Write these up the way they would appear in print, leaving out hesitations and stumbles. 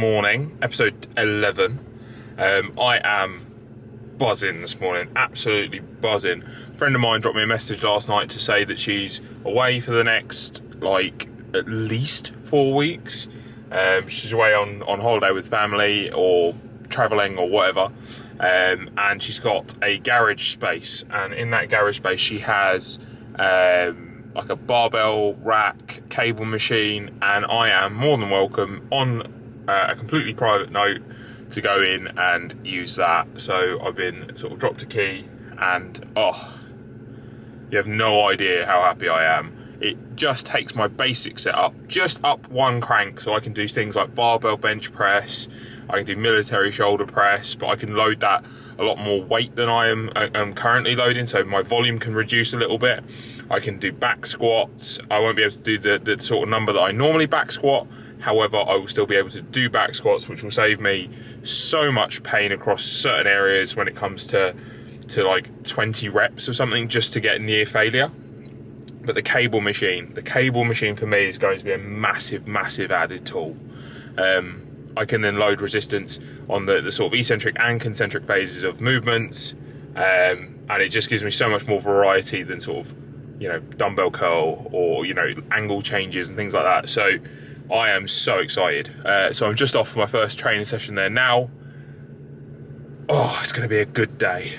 morning, episode 11. I am buzzing this morning, absolutely buzzing. A friend of mine dropped me a message last night to say that she's away for the next, at least 4 weeks. She's away on holiday with family or travelling or whatever. And she's got a garage space. And in that garage space, she has like a barbell rack, cable machine, and I am more than welcome on a completely private note to go in and use that. So I've been sort of dropped a key, and you have no idea how happy I am. It just takes my basic setup just up one crank, so I can do things like barbell bench press, I can do military shoulder press, but I can load that a lot more weight than I am currently loading, so my volume can reduce a little bit. I can do back squats. I won't be able to do the sort of number that I normally back squat. However, I will still be able to do back squats, which will save me so much pain across certain areas when it comes to like 20 reps or something, just to get near failure. But the cable machine for me is going to be a massive, massive added tool. I can then load resistance on the sort of eccentric and concentric phases of movements, and it just gives me so much more variety than sort of, dumbbell curl or, angle changes and things like that. So I am so excited. So I'm just off for my first training session there now. Oh, it's going to be a good day.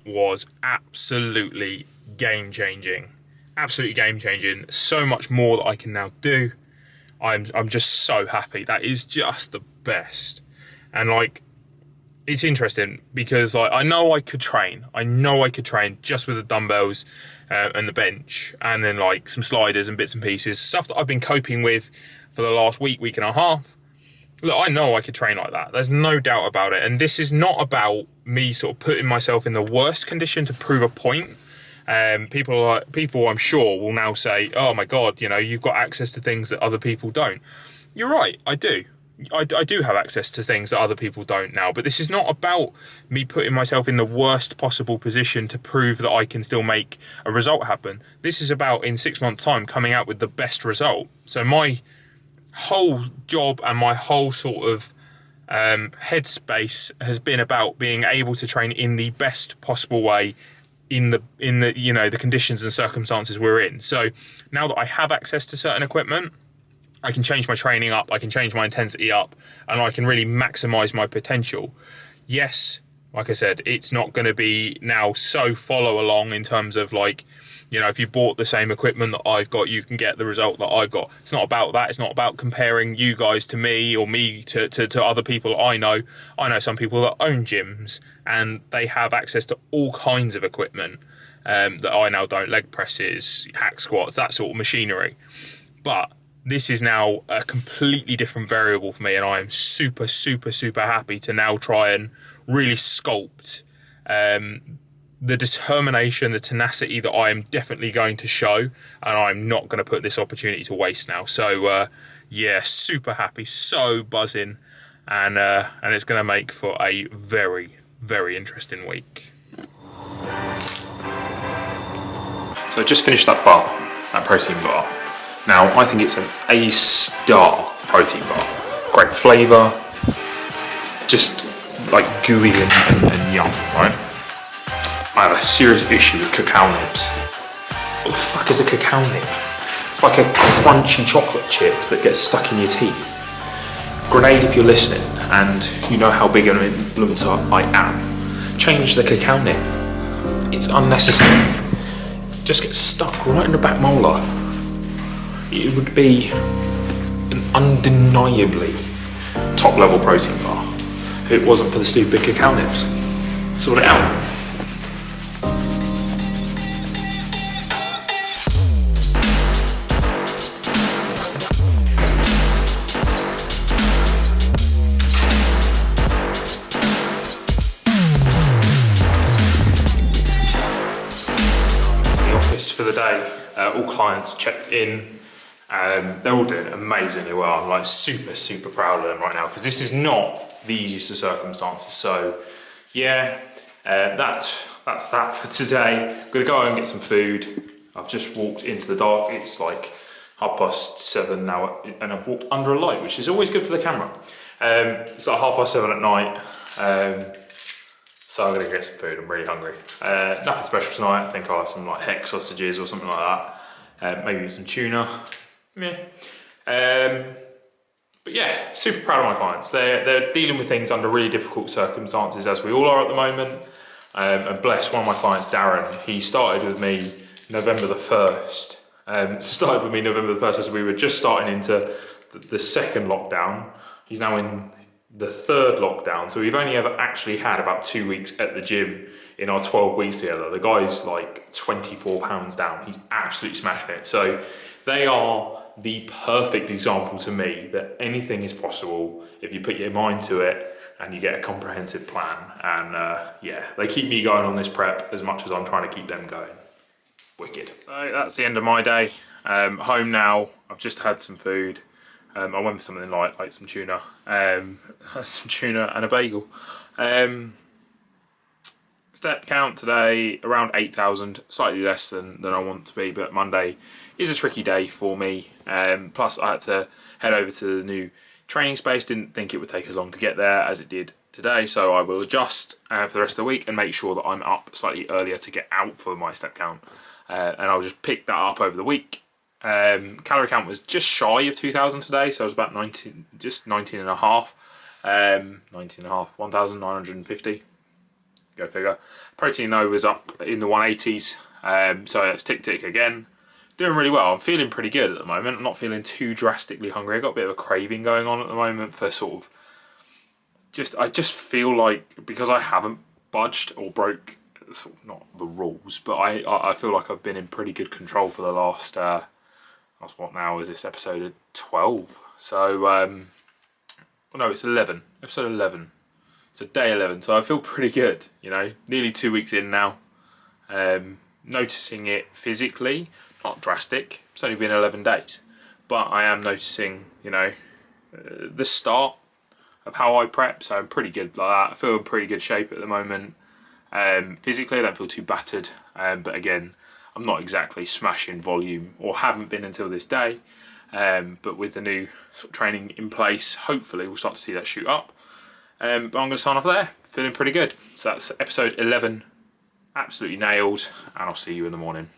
Was absolutely game changing. So much more that I can now do. I'm just so happy. That is just the best. And it's interesting because I know I could train just with the dumbbells and the bench, and then some sliders and bits and pieces, stuff that I've been coping with for the last week and a half. Look, I know I could train like that. There's no doubt about it. And this is not about me sort of putting myself in the worst condition to prove a point. People I'm sure will now say, oh my God, you've got access to things that other people don't. You're right, I do. I do have access to things that other people don't now. But this is not about me putting myself in the worst possible position to prove that I can still make a result happen. This is about, in 6 months' time, coming out with the best result. So my whole job and my whole sort of headspace has been about being able to train in the best possible way in the the conditions and circumstances we're in. So now that I have access to certain equipment, I can change my training up, I can change my intensity up, and I can really maximize my potential. Yes, like I said, it's not going to be now so follow along in terms of if you bought the same equipment that I've got, you can get the result that I've got. It's not about that. It's not about comparing you guys to me or me to other people I know. I know some people that own gyms and they have access to all kinds of equipment. that I now don't, leg presses, hack squats, that sort of machinery. But this is now a completely different variable for me, and I am super, super, super happy to now try and really sculpt the determination, the tenacity that I am definitely going to show, and I'm not going to put this opportunity to waste now. So yeah, super happy, so buzzing, and it's going to make for a very, very interesting week. So I just finished that bar, that protein bar. Now I think it's an A-star protein bar. Great flavour, just like gooey and yum, right? I have a serious issue with cacao nibs. What the fuck is a cacao nib? It's like a crunchy chocolate chip that gets stuck in your teeth. Grenade, if you're listening and you know how big an influencer I am, change the cacao nib. It's unnecessary. It just gets stuck right in the back molar. It would be an undeniably top level protein bar if it wasn't for the stupid cacao nibs. Sort it out. For the day, all clients checked in. They're all doing amazingly well. I'm like super proud of them right now, because this is not the easiest of circumstances. So yeah, that's that for today. I'm gonna go home and get some food. I've just walked into the dark. It's like 7:30 now, and I've walked under a light, which is always good for the camera. It's like 7:30 at night. So I'm gonna get some food. I'm really hungry. Nothing special tonight. I think I'll have some like heck sausages or something like that. Maybe some tuna. Yeah. But yeah, super proud of my clients. They're dealing with things under really difficult circumstances, as we all are at the moment. And bless one of my clients, Darren. He started with me November the 1st. Started with me November the 1st as we were just starting into the second lockdown. He's now in the third lockdown, so we've only ever actually had about 2 weeks at the gym in our 12 weeks together. The guy's like 24 pounds down. He's absolutely smashing it. So they are the perfect example to me that anything is possible if you put your mind to it and you get a comprehensive plan. And yeah, they keep me going on this prep as much as I'm trying to keep them going. Wicked. So that's the end of my day. Home now. I've just had some food. I went for something light, like some tuna, and a bagel. Step count today around 8,000, slightly less than I want to be, but Monday is a tricky day for me. Plus I had to head over to the new training space. Didn't think it would take as long to get there as it did today, so I will adjust for the rest of the week and make sure that I'm up slightly earlier to get out for my step count, and I'll just pick that up over the week. Calorie count was just shy of 2,000 today, so I was about 19, just 19 and a half, 1,950. Go figure. Protein though was up in the 180s, so it's tick again. Doing really well. I'm feeling pretty good at the moment. I'm not feeling too drastically hungry. I've got a bit of a craving going on at the moment for sort of I just feel like, because I haven't budged or broke sort of not the rules, but I feel like I've been in pretty good control for the last what now is this, episode 12? So no, it's 11, episode 11. So day 11, so I feel pretty good, you know, nearly 2 weeks in now. Noticing it physically, not drastic, it's only been 11 days, but I am noticing, you know, the start of how I prep, so I'm pretty good like that. I feel in pretty good shape at the moment. Physically I don't feel too battered, but again, I'm not exactly smashing volume, or haven't been until this day, but with the new sort of training in place, hopefully we'll start to see that shoot up. But I'm going to sign off there, feeling pretty good. So that's episode 11, absolutely nailed, and I'll see you in the morning.